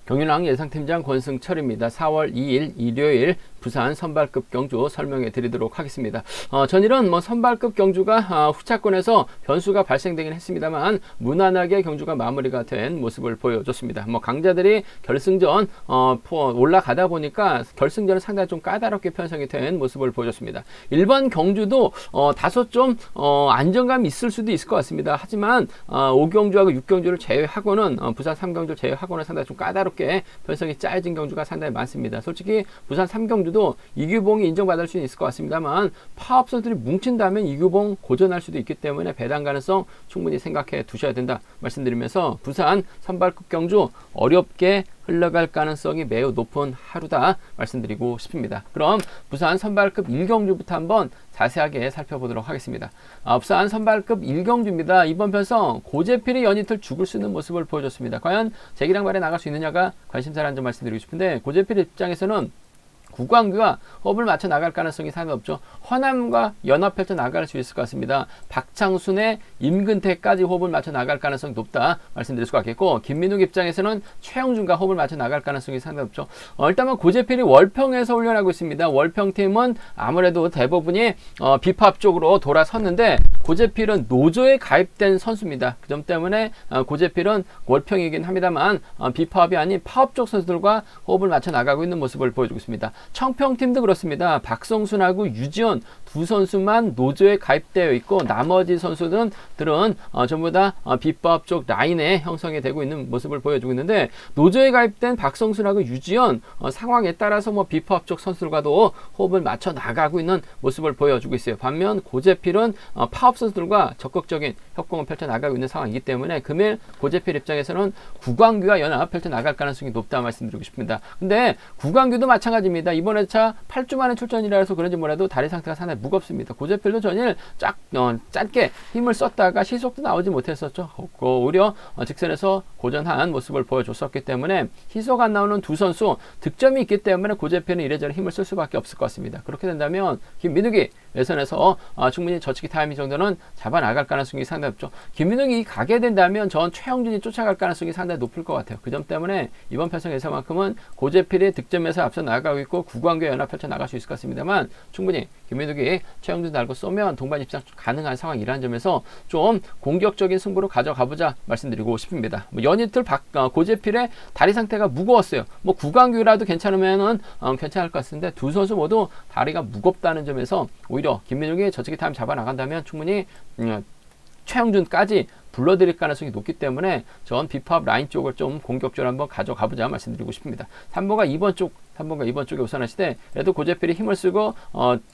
경윤왕 예상팀장 권승철입니다. 4월 2일 일요일 부산 선발급 경주 설명해 드리도록 하겠습니다. 전일은 선발급 경주가 후차권에서 변수가 발생되긴 했습니다만 무난하게 경주가 마무리가 된 모습을 보여줬습니다. 강자들이 결승전 올라가다 보니까 결승전은 상당히 좀 까다롭게 편성이 된 모습을 보여줬습니다. 일반 경주도 다소 좀 안정감이 있을 수도 있을 것 같습니다. 하지만 5경주하고 6경주를 제외하고는 부산 3경주 제외하고는 상당히 좀 까다롭게 편성이 짜여진 경주가 상당히 많습니다. 솔직히 부산 3경주도 이규봉이 인정받을 수는 있을 것 같습니다만 파업 선수들이 뭉친다면 이규봉 고전할 수도 있기 때문에 배당 가능성 충분히 생각해 두셔야 된다 말씀드리면서 부산 선발급 경주 어렵게 흘러갈 가능성이 매우 높은 하루다 말씀드리고 싶습니다. 그럼 부산 선발급 1경주부터 한번 자세하게 살펴보도록 하겠습니다. 부산 선발급 1경주입니다. 이번 편성 고재필이 연이틀 죽을 수 있는 모습을 보여줬습니다. 과연 재기량 발에 나갈 수 있느냐가 관심사라는 점 말씀드리고 싶은데 고재필 입장에서는 구광규와 호흡을 맞춰 나갈 가능성이 상당히 높죠. 허남과 연합해서 나갈 수 있을 것 같습니다. 박창순의 임근태까지 호흡을 맞춰 나갈 가능성이 높다 말씀드릴 수가 있겠고, 김민욱 입장에서는 최영준과 호흡을 맞춰 나갈 가능성이 상당히 높죠. 일단은 고재필이 월평에서 훈련하고 있습니다. 월평팀은 아무래도 대부분이 비파업 쪽으로 돌아섰는데 고재필은 노조에 가입된 선수입니다. 그 점 때문에 고재필은 월평이긴 합니다만 비파업이 아닌 파업 쪽 선수들과 호흡을 맞춰 나가고 있는 모습을 보여주고 있습니다. 청평팀도 그렇습니다. 박성순하고 유지원 두 선수만 노조에 가입되어 있고 나머지 선수들은 전부 다 비법 쪽 라인에 형성이 되고 있는 모습을 보여주고 있는데, 노조에 가입된 박성순하고 유지원 상황에 따라서 비법 쪽 선수들과도 호흡을 맞춰 나가고 있는 모습을 보여주고 있어요. 반면 고재필은 파업 선수들과 적극적인 협공을 펼쳐 나가고 있는 상황이기 때문에 금일 고재필 입장에서는 구광규와 연합 펼쳐 나갈 가능성이 높다 말씀드리고 싶습니다. 근데 구광규도 마찬가지입니다. 이번 회차 8주 만에 출전이라서 그런지 몰라도 다리 상태가 상당히 무겁습니다. 고재필도 전일 짧게 힘을 썼다가 시속도 나오지 못했었죠. 오히려 직선에서 고전한 모습을 보여줬었기 때문에 시속 안 나오는 두 선수 득점이 있기 때문에 고재필은 이래저래 힘을 쓸 수밖에 없을 것 같습니다. 그렇게 된다면 김민욱이 외선에서 충분히 저치기 타이밍 정도는 잡아 나갈 가능성이 상당히 높죠. 김민욱이 가게 된다면 전 최영준이 쫓아갈 가능성이 상당히 높을 것 같아요. 그 점 때문에 이번 편성에서만큼은 고재필이 득점에서 앞서 나가고 있고 구광규 연합 펼쳐 나갈 수 있을 것 같습니다만 충분히 김민욱이 최영준 달고 쏘면 동반 입상 가능한 상황이라는 점에서 좀 공격적인 승부로 가져가보자 말씀드리고 싶습니다. 연이틀 고재필의 다리 상태가 무거웠어요. 구광규라도 괜찮으면은 괜찮을 것 같은데 두 선수 모두 다리가 무겁다는 점에서 오히려 김민욱이 저치기 타임 잡아 나간다면 충분히 최영준까지 불러드릴 가능성이 높기 때문에 전 비팝 라인 쪽을 좀 공격적으로 한번 가져가보자 말씀드리고 싶습니다. 3번과 2번 쪽에 우선하시되 그래도 고재필이 힘을 쓰고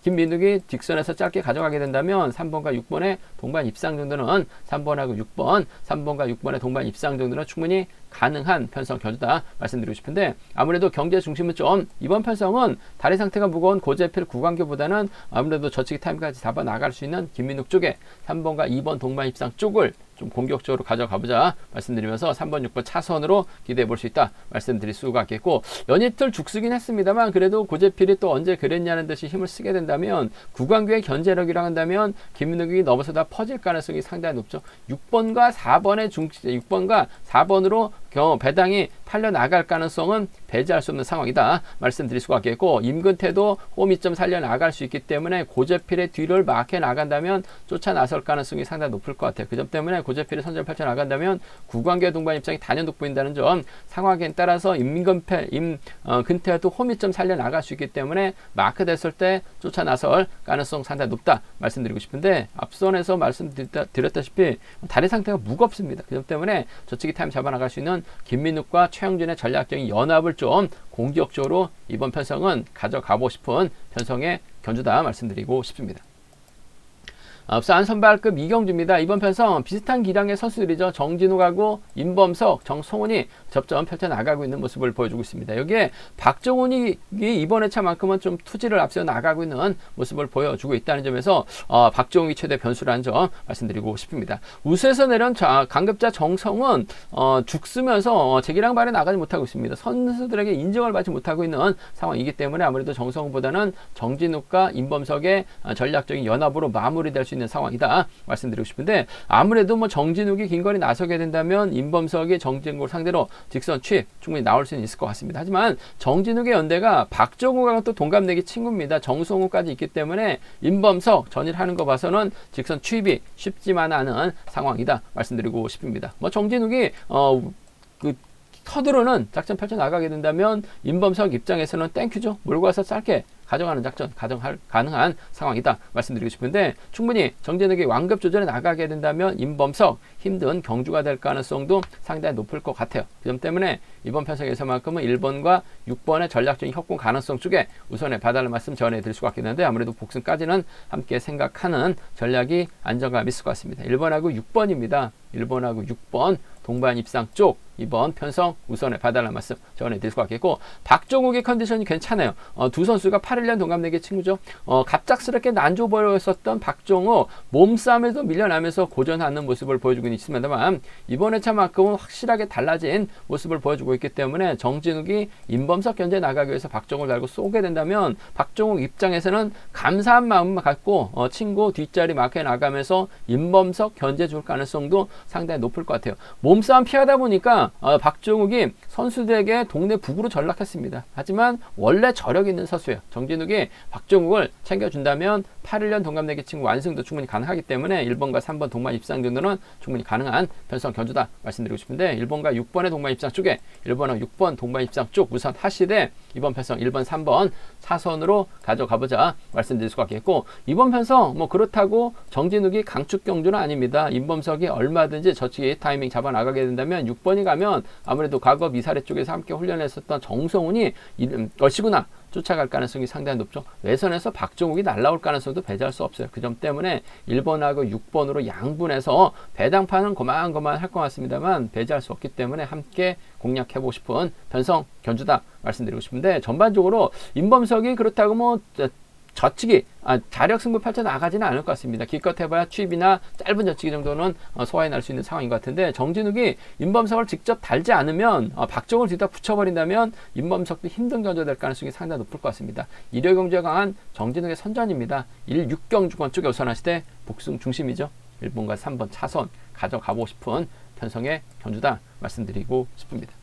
김민욱이 뒷선에서 짧게 가져가게 된다면 3번과 6번의 동반 입상 정도는 3번과 6번의 동반 입상 정도는 충분히 가능한 편성 견주다 말씀드리고 싶은데, 아무래도 경제 중심은 좀 이번 편성은 다리 상태가 무거운 고재필 구광규보다는 아무래도 저치기 타임까지 잡아 나갈 수 있는 김민욱 쪽에 3번과 2번 동반 입상 쪽을 좀 공격적으로 가져가보자 말씀드리면서 3번, 6번 차선으로 기대해 볼 수 있다 말씀드릴 수가 있겠고, 연이틀 죽쓰긴 했습니다만 그래도 고재필이 또 언제 그랬냐는 듯이 힘을 쓰게 된다면 구광규의 견제력이라 한다면 김민욱이 넘어서다 퍼질 가능성이 상당히 높죠. 6번과 4번으로 배당이 팔려 나갈 가능성은 배제할 수 없는 상황이다 말씀드릴 수가 있겠고, 임근태도 홈2점 살려 나갈 수 있기 때문에 고재필의 뒤를 막해 나간다면 쫓아 나설 가능성이 상당히 높을 것 같아요. 그 점 때문에 고재필이 선전을 펼쳐 나간다면 구광규의 동반 입장이 단연 돋보인다는 점, 상황에 따라서 근태도 홈2점 살려 나갈 수 있기 때문에 마크 됐을 때 쫓아 나설 가능성 상당히 높다 말씀드리고 싶은데, 앞선에서 말씀드렸다시피 다리 상태가 무겁습니다. 그 점 때문에 저치기 타임 잡아 나갈 수 있는 김민욱과 최영준의 전략적인 연합을 좀 공격적으로 이번 편성은 가져가고 싶은 편성의 견주다 말씀드리고 싶습니다. 부산 선발급 2경주입니다. 이번 편성 비슷한 기량의 선수들이죠. 정진욱하고 임범석, 정성훈이 접점 펼쳐 나가고 있는 모습을 보여주고 있습니다. 여기에 박정훈이 이번 회차만큼은 좀 투지를 앞서 나가고 있는 모습을 보여주고 있다는 점에서 박정훈이 최대 변수라는 점 말씀드리고 싶습니다. 우수에서 내려온 강급자 정성은 죽쓰면서 재기량 발에 나가지 못하고 있습니다. 선수들에게 인정을 받지 못하고 있는 상황이기 때문에 아무래도 정성훈보다는 정진욱과 임범석의 전략적인 연합으로 마무리될 수 수 있는 상황이다 말씀드리고 싶은데, 아무래도 뭐 정진욱이 김건희 나서게 된다면 임범석이 정진국을 상대로 직선 취입 충분히 나올 수는 있을 것 같습니다. 하지만 정진욱의 연대가 박정우가 또 동갑내기 친구입니다. 정성우까지 있기 때문에 임범석 전일하는 거 봐서는 직선 취입이 쉽지만 않은 상황이다 말씀드리고 싶습니다. 뭐 정진욱이 서두르는 작전 펼쳐 나가게 된다면 임범석 입장에서는 땡큐죠. 몰고 가서 짧게 가져가는 작전 가능한 상황이다 말씀드리고 싶은데, 충분히 정진욱이 완급 조절에 나가게 된다면 임범석 힘든 경주가 될 가능성도 상당히 높을 것 같아요. 그 점 때문에 이번 편성에서만큼은 1번과 6번의 전략적인 협공 가능성 쪽에 우선에 봐달라는 말씀 전해드릴 수가 있겠는데, 아무래도 복승까지는 함께 생각하는 전략이 안정감 있을 것 같습니다. 1번하고 6번입니다. 1번하고 6번 동반 입상 쪽 이번 편성 우선에 봐달라는 말씀 전해드릴 수가 있겠고, 박정욱의 컨디션이 괜찮아요. 두 선수가 8.1년 동갑내기 친구죠. 갑작스럽게 난조 보였었던 박정욱 몸싸움에도 밀려나면서 고전하는 모습을 보여주고 있습니다만, 이번 회차만큼은 확실하게 달라진 모습을 보여주고 있기 때문에 정진욱이 임범석 견제 나가기 위해서 박정욱을 달고 쏘게 된다면 박정욱 입장에서는 감사한 마음만 갖고 친구 뒷자리 마크에 나가면서 임범석 견제 줄 가능성도 상당히 높을 것 같아요. 몸싸움 피하다 보니까 박정욱이 선수들에게 동네 북으로 전락했습니다. 하지만 원래 저력 있는 선수예요. 정진욱이 박정욱을 챙겨준다면 8.1년 동갑내기 친구 완승도 충분히 가능하기 때문에 1번과 3번 동반 입상 정도는 충분히 가능한 편성 견주다 말씀드리고 싶은데, 1번과 6번의 동반 입상 쪽에 1번과 6번 동반 입상 쪽 우선 하시되 이번 편성 1번, 3번 사선으로 가져가보자 말씀드릴 수가 있겠고, 이번 편성 뭐 그렇다고 정진욱이 강축 경주는 아닙니다. 임범석이 얼마든지 저치기 타이밍 잡아 나가게 된다면 6번이 가면 아무래도 과거 미사래 쪽에서 함께 훈련했었던 정성훈이 얼씨구나 쫓아갈 가능성이 상당히 높죠. 외선에서 박정욱이 날라올 가능성도 배제할 수 없어요. 그 점 때문에 1번하고 6번으로 양분해서 배당판은 고만고만 할 것 같습니다만 배제할 수 없기 때문에 함께 공략해보고 싶은 편성 견주다 말씀드리고 싶은데, 전반적으로 임범석이 그렇다고 뭐 저치기, 자력 승부 펼쳐 나가지는 않을 것 같습니다. 기껏 해봐야 취입이나 짧은 저치기 정도는 소화해 날 수 있는 상황인 것 같은데, 정진욱이 임범석을 직접 달지 않으면 박정을 뒤다 붙여버린다면 임범석도 힘든 견제될 가능성이 상당히 높을 것 같습니다. 일요 경주가 강한 정진욱의 선전입니다. 1-6경주권 쪽에 우선하시되 복승 중심이죠. 1번과 3번 차선 가져가고 싶은 편성의 견주다 말씀드리고 싶습니다.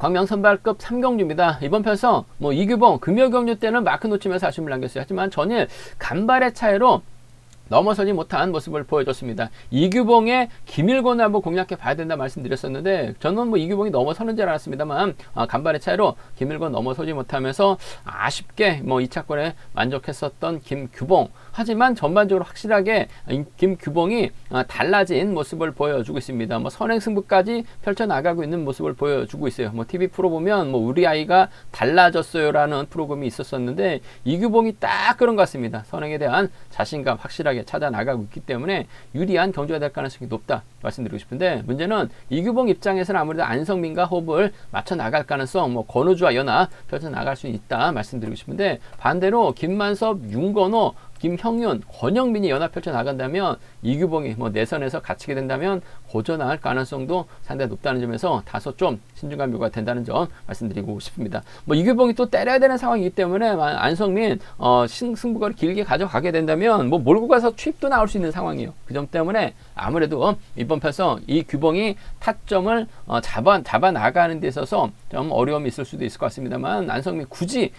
광명 선발급 3경주입니다. 이번 편성 이규봉 금요경주 때는 마크 놓치면서 아쉬움을 남겼어요. 하지만 전일 간발의 차이로 넘어서지 못한 모습을 보여줬습니다. 이규봉의 김일곤을 한번 공략해 봐야 된다 말씀드렸었는데, 저는 이규봉이 넘어서는 줄 알았습니다만 간발의 차이로 김일곤 넘어서지 못하면서 아쉽게 2차권에 만족했었던 김규봉. 하지만 전반적으로 확실하게 김규봉이 달라진 모습을 보여주고 있습니다. 선행 승부까지 펼쳐나가고 있는 모습을 보여주고 있어요. TV 프로 보면 우리 아이가 달라졌어요라는 프로그램이 있었었는데, 이규봉이 딱 그런 것 같습니다. 선행에 대한 자신감 확실하게 찾아 나가고 있기 때문에 유리한 경주가 될 가능성이 높다 말씀드리고 싶은데, 문제는 이규봉 입장에서는 아무래도 안성민과 호흡을 맞춰 나갈 가능성, 권우주와 연합 펼쳐 나갈 수 있다 말씀드리고 싶은데, 반대로 김만섭, 윤건호, 김형윤, 권영민이 연합 펼쳐 나간다면 이규봉이 내선에서 갇히게 된다면 고전할 가능성도 상당히 높다는 점에서 다소 좀 신중한 묘가 된다는 점 말씀드리고 싶습니다. 이규봉이 또 때려야 되는 상황이기 때문에 안성민 승부거리 길게 가져가게 된다면 몰고 가서 취입도 나올 수 있는 상황이에요. 그 점 때문에 아무래도 이번 편성 이 규봉이 타점을 잡아 나가는 데 있어서 좀 어려움이 있을 수도 있을 것 같습니다만, 안성민 굳이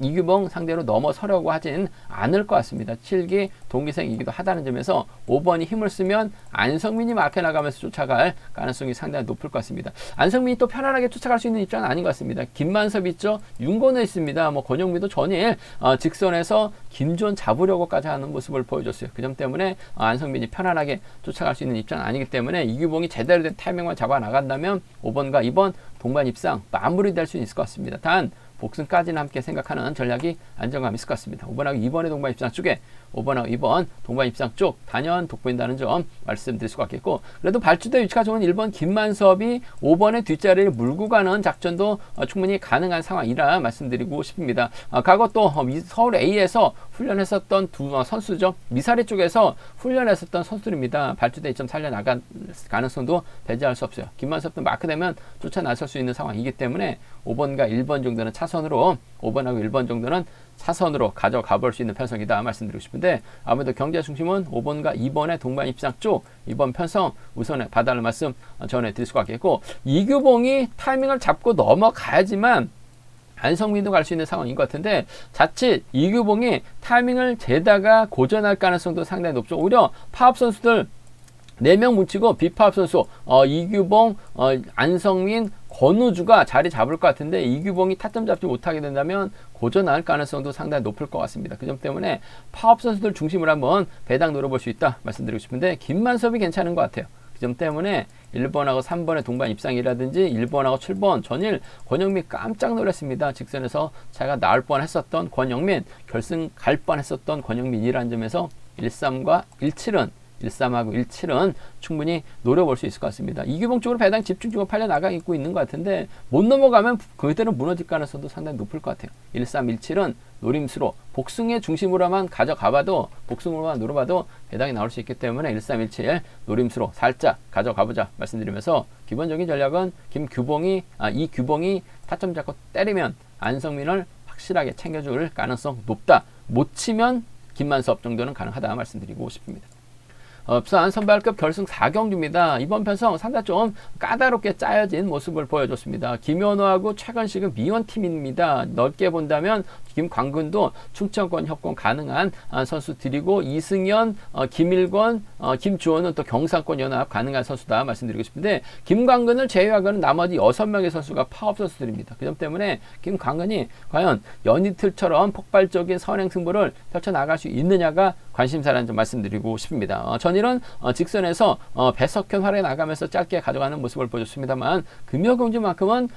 이규봉 상대로 넘어서려고 하진 않을 것 같습니다. 7기 동기생이기도 하다는 점에서 5번이 힘을 쓰면 안성민이 막혀 나가면서 쫓아갈 가능성이 상당히 높을 것 같습니다. 안성민이 또 편안하게 쫓아갈 수 있는 입장은 아닌 것 같습니다. 김만섭 있죠. 윤건우 있습니다. 권영민도 전일 직선에서 김존 잡으려고까지 하는 모습을 보여줬어요. 그 점 때문에 안성민이 편안하게 쫓아갈 수 있는 입장은 아니기 때문에 이규봉이 제대로 된 타이밍만 잡아 나간다면 5번과 2번 동반 입상 마무리될 수 있을 것 같습니다. 단 복승까지는 함께 생각하는 전략이 안정감 있을 것 같습니다. 5번하고 2번의 동반 입상 쪽에 5번하고 2번 동반 입상 쪽 단연 돋보인다는 점 말씀드릴 수가 있겠고, 그래도 발주대 위치가 좋은 1번 김만섭이 5번의 뒷자리를 물고 가는 작전도 충분히 가능한 상황이라 말씀드리고 싶습니다. 과거 또 서울 A에서 훈련했었던 두 선수죠. 미사리 쪽에서 훈련했었던 선수들입니다. 발주대 2점 살려나갈 가능성도 배제할 수 없어요. 김만섭도 마크되면 쫓아 나설 수 있는 상황이기 때문에 5번과 1번 정도는 차선으로, 5번하고 1번 정도는 차선으로 가져가 볼 수 있는 편성이다 말씀드리고 싶은데, 아무래도 경제 중심은 5번과 2번의 동반 입상 쪽 이번 편성 우선에 봐달라는 말씀 전해드릴 수가 있겠고, 이규봉이 타이밍을 잡고 넘어가야지만 안성민도 갈 수 있는 상황인 것 같은데, 자칫 이규봉이 타이밍을 재다가 고전할 가능성도 상당히 높죠. 오히려 파업 선수들 4명 뭉치고 비파업 선수 이규봉, 안성민, 권우주가 자리 잡을 것 같은데, 이규봉이 타점 잡지 못하게 된다면 고전할 가능성도 상당히 높을 것 같습니다. 그 점 때문에 파업 선수들 중심으로 한번 배당 노려볼 수 있다 말씀드리고 싶은데, 김만섭이 괜찮은 것 같아요. 그 점 때문에 1번하고 3번의 동반 입상이라든지 1번하고 7번 전일 권영민 깜짝 놀랐습니다. 직선에서 차가 나올 뻔했었던 권영민, 결승 갈 뻔했었던 권영민이라는 점에서 13과 17은 13하고 17은 충분히 노려볼 수 있을 것 같습니다. 이규봉 쪽으로 배당 집중적으로 팔려나가고 있는 것 같은데, 못 넘어가면 그대로 무너질 가능성도 상당히 높을 것 같아요. 13, 17은 노림수로 복승의 중심으로만 가져가봐도, 복승으로만 노려봐도 배당이 나올 수 있기 때문에 13, 17 노림수로 살짝 가져가보자 말씀드리면서, 기본적인 전략은 이규봉이 타점 잡고 때리면 안성민을 확실하게 챙겨줄 가능성 높다. 못 치면 김만섭 정도는 가능하다 말씀드리고 싶습니다. 부산 선발급 결승 4경주입니다. 이번 편성 상당히 좀 까다롭게 짜여진 모습을 보여줬습니다. 김현호하고 최건식은 미원팀입니다. 넓게 본다면 김광근도 충청권 협공 가능한 선수들이고, 이승현, 김일권, 김주원은 또 경상권 연합 가능한 선수다 말씀드리고 싶은데, 김광근을 제외하고는 나머지 6명의 선수가 파업 선수들입니다. 그 점 때문에 김광근이 과연 연이틀처럼 폭발적인 선행 승부를 펼쳐나갈 수 있느냐가 관심사라는 점 말씀드리고 싶습니다. 전일은 직선에서 배석현 활에 나가면서 짧게 가져가는 모습을 보여줬습니다만, 금요경주만큼은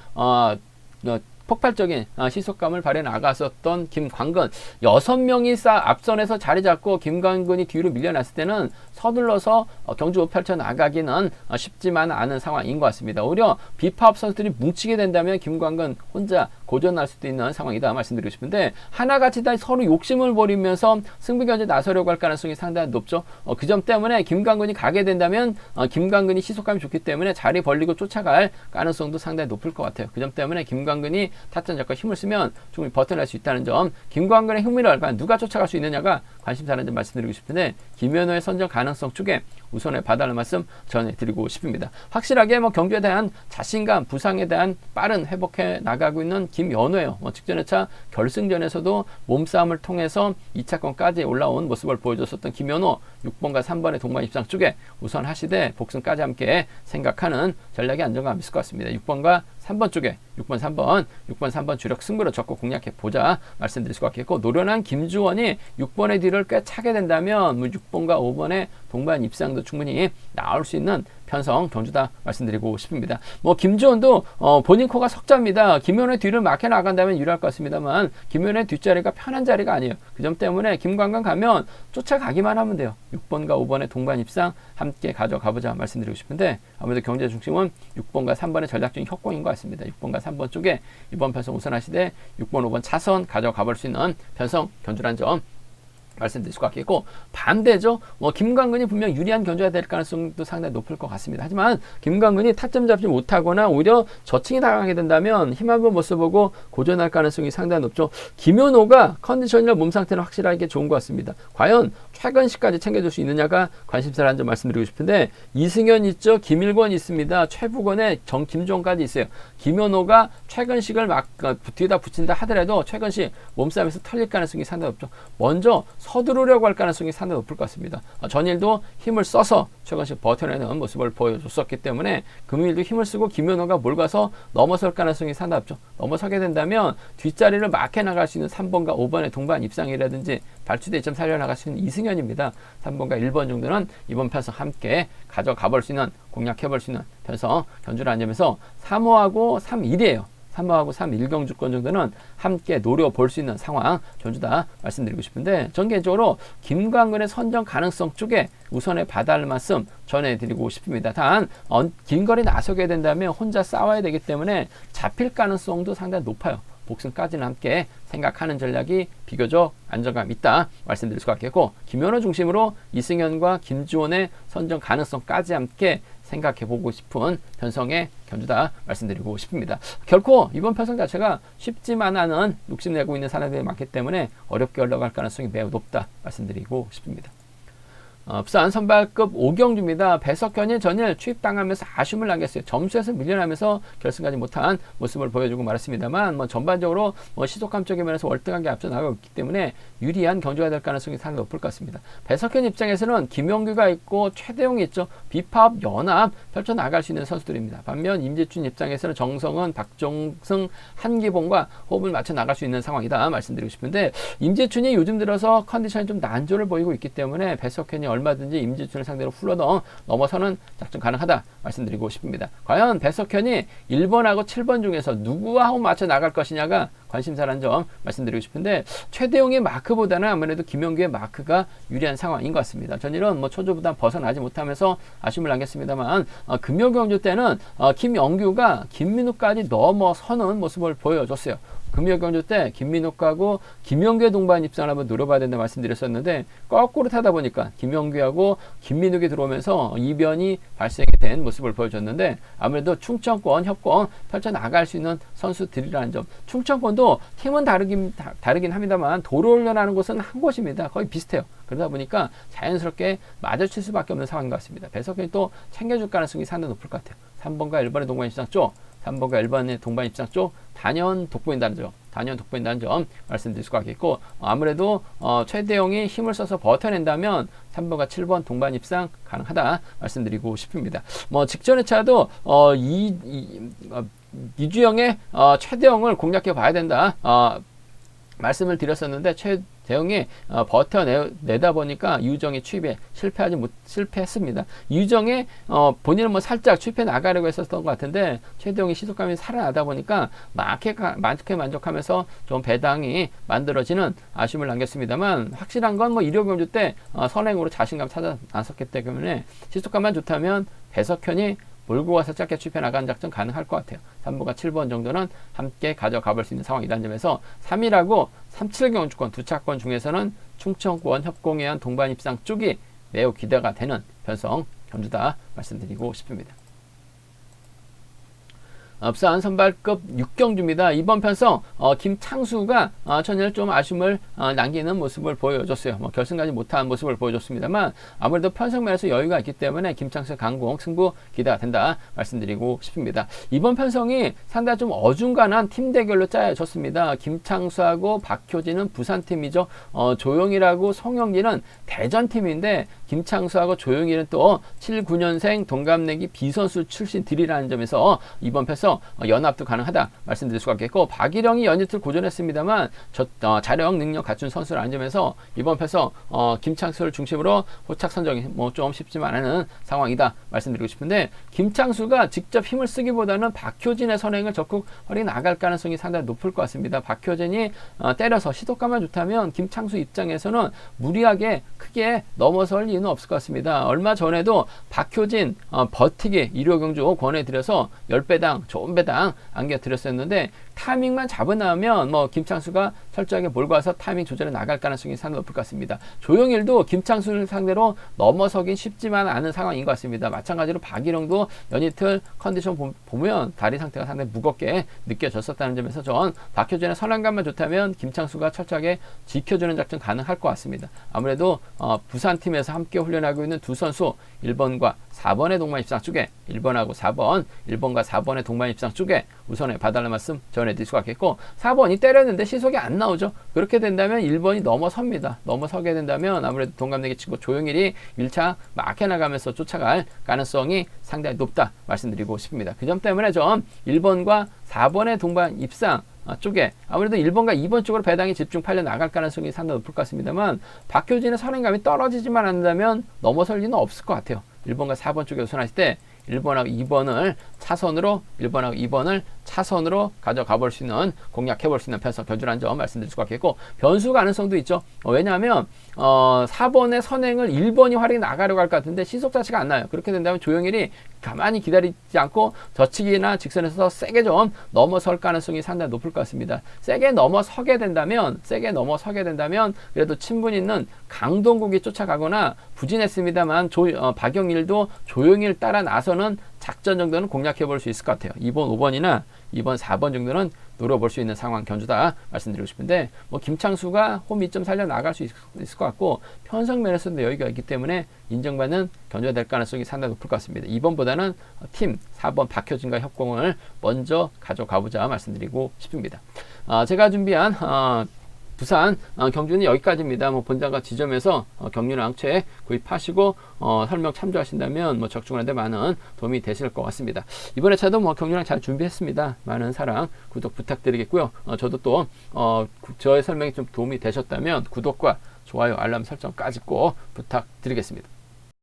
폭발적인 시속감을 발휘해 나갔었던 김광근, 6명이 앞선에서 자리 잡고 김광근이 뒤로 밀려났을 때는 서둘러서 경주 펼쳐 나가기는 쉽지만 않은 상황인 것 같습니다. 오히려 비파업 선수들이 뭉치게 된다면 김광근 혼자 고전할 수도 있는 상황이다 말씀드리고 싶은데, 하나같이 다 서로 욕심을 벌이면서 승부견제 나서려고 할 가능성이 상당히 높죠. 그 점 때문에 김광근이 가게 된다면 김광근이 시속감이 좋기 때문에 자리 벌리고 쫓아갈 가능성도 상당히 높을 것 같아요. 그 점 때문에 김광근이 타점 잡고 힘을 쓰면 충분히 버텨낼 수 있다는 점, 김광근의 흥미를 과연 누가 쫓아갈 수 있느냐가 관심사라는 점 말씀드리고 싶은데, 김현호의 선정 가능성 쪽에 우선에 봐달라는 말씀 전해드리고 싶습니다. 확실하게 경주에 대한 자신감, 부상에 대한 빠른 회복해 나가고 있는 김현호예요. 직전 회차 결승전에서도 몸싸움을 통해서 2차권까지 올라온 모습을 보여줬었던 김현호, 6번과 3번의 동반 입상 쪽에 우선 하시되 복승까지 함께 생각하는 전략의 안정감이 있을 것 같습니다. 6번과 3번 쪽에 6번, 3번 주력 승부로 적극 공략해 보자 말씀드릴 수가 있겠고, 노련한 김주원이 6번의 뒤를 꽤 차게 된다면 6번과 5번의 동반 입상도 충분히 나올 수 있는 편성 경주다 말씀드리고 싶습니다. 김주원도 본인 코가 석자입니다. 김현우의 뒤를 막혀 나간다면 유리할 것 같습니다만, 김현우의 뒷자리가 편한 자리가 아니에요. 그 점 때문에 김광근 가면 쫓아가기만 하면 돼요. 6번과 5번의 동반 입상 함께 가져가보자 말씀드리고 싶은데, 아무래도 경제 중심은 6번과 3번의 전략적인 협공인 것 같습니다. 6번과 3번 쪽에 이번 편성 우선하시되 6번, 5번 차선 가져가볼 수 있는 편성 경주란 점 말씀드릴 수가 있겠고, 반대죠. 김광근이 분명 유리한 견주가 될 가능성도 상당히 높을 것 같습니다. 하지만 김광근이 타점 잡지 못하거나 오히려 저층이 당하게 된다면 힘 한번 못 써보고 고전할 가능성이 상당히 높죠. 김현호가 컨디션이나 몸 상태는 확실하게 좋은 것 같습니다. 과연 최건식까지 챙겨줄 수 있느냐가 관심사라는 점 말씀드리고 싶은데, 이승현 있죠. 김일권 있습니다. 최부건에 김종까지 있어요. 김현호가 최건식을 뒤에다 붙인다 하더라도 최건식 몸싸움에서 털릴 가능성이 상당히 높죠. 먼저 서두르려고 할 가능성이 상당히 높을 것 같습니다. 전일도 힘을 써서 최건식 버텨내는 모습을 보여줬었기 때문에, 금요일도 힘을 쓰고 김현호가 몰가서 넘어설 가능성이 상당히 높죠. 넘어서게 된다면 뒷자리를 막혀 나갈 수 있는 3번과 5번의 동반 입상이라든지 발주대 2점 살려나갈 수 있는 이승현입니다. 3번과 1번 정도는 이번 편성 함께 가져가 볼 수 있는, 공략해 볼 수 있는 편성 견주라는 점에서 3호하고 3일이에요. 3호하고 3, 1경주권 정도는 함께 노려볼 수 있는 상황 전주다 말씀드리고 싶은데, 전 개인적으로 김광근의 선정 가능성 쪽에 우선에 봐달할 말씀 전해드리고 싶습니다. 단 긴 거리 나서게 된다면 혼자 싸워야 되기 때문에 잡힐 가능성도 상당히 높아요. 복승까지는 함께 생각하는 전략이 비교적 안정감 있다 말씀드릴 수가 있겠고, 김연호 중심으로 이승현과 김주원의 선정 가능성까지 함께 생각해보고 싶은 편성의 견주다 말씀드리고 싶습니다. 결코 이번 편성 자체가 쉽지만 않은 욕심내고 있는 사람들이 많기 때문에 어렵게 올라갈 가능성이 매우 높다 말씀드리고 싶습니다. 부산 선발급 5경주입니다. 배석현이 전일 추입당하면서 아쉬움을 남겼어요. 점수에서 밀려나면서 결승하지 못한 모습을 보여주고 말았습니다만, 전반적으로 시속감 쪽의 면에서 월등하게 앞서 나가고 있기 때문에 유리한 경주가 될 가능성이 상당히 높을 것 같습니다. 배석현 입장에서는 김용규가 있고 최대용이 있죠. 비파업 연합 펼쳐나갈 수 있는 선수들입니다. 반면 임재춘 입장에서는 정성은, 박종승, 한기봉과 호흡을 맞춰 나갈 수 있는 상황이다 말씀드리고 싶은데, 임재춘이 요즘 들어서 컨디션이 좀 난조를 보이고 있기 때문에 배석현이 얼마든지 임재춘을 상대로 넘어서는 작전 가능하다 말씀드리고 싶습니다. 과연 배석현이 1번하고 7번 중에서 누구와 호흡 맞춰 나갈 것이냐가 관심사라는 점 말씀드리고 싶은데, 최대용의 마크보다는 아무래도 김용규의 마크가 유리한 상황인 것 같습니다. 전일은 초조보다 벗어나지 못하면서 아쉬움을 남겼습니다만, 금요경주 때는 김영규가 김민우까지 넘어서는 모습을 보여줬어요. 금요경주 때 김민욱하고 김영규의 동반 입상을 한번 노려봐야 된다 말씀드렸었는데, 거꾸로 타다 보니까 김영규하고 김민욱이 들어오면서 이변이 발생이 된 모습을 보여줬는데, 아무래도 충청권 협공 펼쳐나갈 수 있는 선수들이라는 점, 충청권도 팀은 다르긴 합니다만 도로 훈련하는 곳은 한 곳입니다. 거의 비슷해요. 그러다 보니까 자연스럽게 마주칠 수밖에 없는 상황인 것 같습니다. 배석현이 또 챙겨줄 가능성이 상당히 높을 것 같아요. 3번과 1번의 동반 입상 쪽, 3번과 1번의 동반 입상 쪽 단연 돋보인다는 점 말씀드릴 수가 있겠고, 아무래도 최대용이 힘을 써서 버텨낸다면 3번과 7번 동반 입상 가능하다 말씀드리고 싶습니다. 직전의 차도 이주영의 최대용을 공략해 봐야 된다 말씀을 드렸었는데, 최대용이 버텨내다 보니까 이유정의 추입에 실패했습니다. 이유정의 본인은 살짝 추입해 나가려고 했었던 것 같은데, 최대용이 시속감이 살아나다 보니까 많게 만족하면서 좀 배당이 만들어지는 아쉬움을 남겼습니다만, 확실한 건 1호경주 때 선행으로 자신감 찾아 나섰기 때문에 시속감만 좋다면 배석현이 몰고 와서 짧게 추입해 나가는 작전 가능할 것 같아요. 3번과 7번 정도는 함께 가져가 볼 수 있는 상황이라는 점에서 3일하고 37경주권 두 차권 중에서는 충청권 협공에 의한 동반 입상 쪽이 매우 기대가 되는 편성 견주다 말씀드리고 싶습니다. 부산 선발급 6경주입니다. 이번 편성 김창수가 전일 좀 아쉬움을 남기는 모습을 보여줬어요. 결승까지 못한 모습을 보여줬습니다만, 아무래도 편성면에서 여유가 있기 때문에 김창수의 강공 승부 기대가 된다 말씀드리고 싶습니다. 이번 편성이 상당히 좀 어중간한 팀 대결로 짜여졌습니다. 김창수하고 박효진은 부산팀이죠. 조용일하고 송영진은 대전팀인데, 김창수하고 조용일은 또 79년생 동갑내기 B선수 출신들이라는 점에서 이번 편성 연합도 가능하다 말씀드릴 수가 있겠고, 박일영이 연이틀 고전했습니다만 자력 능력 갖춘 선수라는 점에서 이번 편성 김창수를 중심으로 호착 선정이 좀 쉽지만 않은 상황이다 말씀드리고 싶은데, 김창수가 직접 힘을 쓰기보다는 박효진의 선행을 적극 활용해 나갈 가능성이 상당히 높을 것 같습니다. 박효진이 때려서 시도감만 좋다면 김창수 입장에서는 무리하게 크게 넘어설 이유는 없을 것 같습니다. 얼마 전에도 박효진 버티기 1호 경주 권해드려서 10배당 좋은 배당 안겨드렸었는데, 타이밍만 잡아나면 김창수가 철저하게 몰고 와서 타이밍 조절해 나갈 가능성이 상당히 높을 것 같습니다. 조용일도 김창수를 상대로 넘어서긴 쉽지만 않은 상황인 것 같습니다. 마찬가지로 박일영도 연이틀 컨디션 보면 다리 상태가 상당히 무겁게 느껴졌었다는 점에서 전 박효진의 선행감만 좋다면 김창수가 철저하게 지켜주는 작전 가능할 것 같습니다. 아무래도 부산팀에서 함께 훈련하고 있는 두 선수 1번과 4번의 동반 입상 쪽에 1번하고 4번, 1번과 4번의 동반 입상 쪽에 우선에 봐달라는 말씀 전해드릴 수가 있겠고, 4번이 때렸는데 시속이 안 나오죠. 그렇게 된다면 1번이 넘어섭니다. 넘어서게 된다면 아무래도 동갑내기 친구 조용일이 1차 막혀 나가면서 쫓아갈 가능성이 상당히 높다 말씀드리고 싶습니다. 그 점 때문에 좀 1번과 4번의 동반 입상 쪽에 아무래도 1번과 2번 쪽으로 배당이 집중 팔려 나갈 가능성이 상당히 높을 것 같습니다만, 박효진의 선행감이 떨어지지만 않는다면 넘어설 리는 없을 것 같아요. 1번과 4번 쪽에 우선하실 때 1번하고 2번을 차선으로 1번하고 2번을 차선으로 가져가 볼 수 있는 공략해 볼 수 있는 편성 견주라는 점 말씀드릴 수가 있겠고 변수 가능성도 있죠. 왜냐하면 4번의 선행을 1번이 활이 나가려고 할 것 같은데 시속 자체가 안 나요. 그렇게 된다면 조용일이 가만히 기다리지 않고 저치기나 직선에서 세게 좀 넘어설 가능성이 상당히 높을 것 같습니다. 세게 넘어서게 된다면 그래도 친분 있는 강동국이 쫓아가거나 부진했습니다만 박영일도 조용일 따라 나서는 작전 정도는 공략해 볼 수 있을 것 같아요. 2번, 5번이나 2번, 4번 정도는 노려볼 수 있는 상황 견주다 말씀드리고 싶은데 뭐 김창수가 홈 2점 살려 나갈 수 있을 것 같고 편성 면에서도 여유가 있기 때문에 인정받는 견주가 될 가능성이 상당히 높을 것 같습니다. 2번보다는 팀 4번 박효진과 협공을 먼저 가져가보자 말씀드리고 싶습니다. 제가 준비한 부산 경주는 여기까지입니다. 뭐 본장과 지점에서 경륜 앙채 구입하시고 설명 참조하신다면 뭐 적중하는데 많은 도움이 되실 것 같습니다. 이번 회차도 뭐 경륜 잘 준비했습니다. 많은 사랑 구독 부탁드리겠고요. 저도 또 저의 설명이 좀 도움이 되셨다면 구독과 좋아요 알람 설정까지 꼭 부탁드리겠습니다.